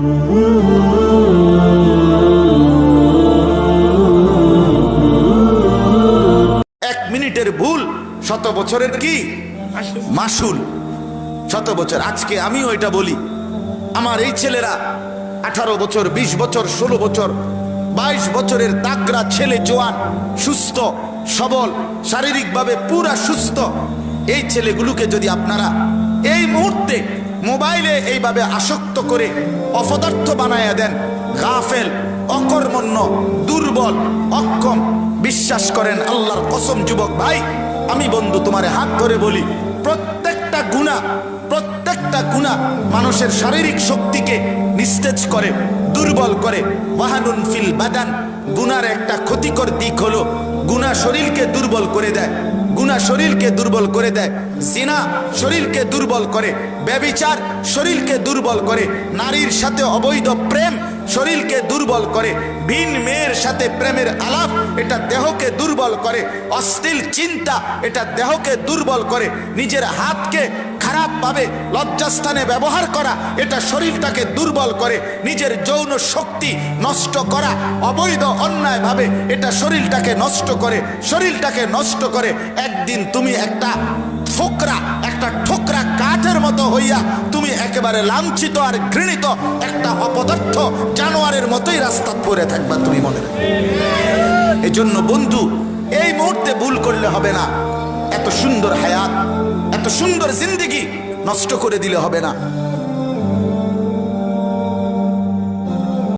এক মিনিটের ভুল 100 বছরের কি মাসুল। 100 বছর। আজকে আমি ওইটা বলি, আমার এই ছেলেরা 18 বছর, 20 বছর, 16 বছর, 22 বছরের তাগড়া ছেলে, জোয়ান, সুস্থ সবল, শারীরিকভাবে পুরা সুস্থ, এই ছেলেগুলোকে যদি আপনারা এই মুহূর্তে মোবাইলে এইভাবে আসক্ত করে অপদার্থ বানায়া দেন, গাফেল, অকর্মণ্য, দুর্বল, অক্ষম, বিশ্বাস করেন আল্লাহর কসম যুবক ভাই, আমি বন্ধু তোমারে হাত ধরে বলি, প্রত্যেকটা গুনাহ মানুষের শারীরিক শক্তিকে নিস্তেজ করে, দুর্বল করে। ওয়াহানুন ফিল বাদান, গুনার একটা ক্ষতিকর দিক হলো গুনাহ শরীরকে দুর্বল করে দেয়, গুনাহ শরীরকে দুর্বল করে দেয়। জিনা শরীরকে দুর্বল করে, ব্যভিচার শরীরকে দুর্বল করে, নারীর সাথে অবৈধ প্রেম শরীরকে দুর্বল করে, ভিন মেয়ের সাথে প্রেমের আলাপ এটা দেহকে দুর্বল করে, অশ্লীল চিন্তা এটা দেহকে দুর্বল করে, নিজের হাতকে খারাপভাবে লজ্জাস্থানে ব্যবহার করা এটা শরীরটাকে দুর্বল করে, নিজের যৌন শক্তি নষ্ট করা অবৈধ অন্যায়ভাবে এটা শরীরটাকে নষ্ট করে, শরীরটাকে নষ্ট করে। একদিন তুমি একটা ঠোকরা কাঠের মতো হইয়া তুমি একেবারে লাঞ্ছিত আর ঘৃণিত একটা অপদার্থ জানোয়ারের মতোই রাস্তা পড়ে থাকবা, তুমি মনে রাখো। এজন্য বন্ধু, এই মুহূর্তে ভুল করলে হবে না, এত সুন্দর হায়াত, এত সুন্দর জিন্দেগি নষ্ট করে দিলে হবে না।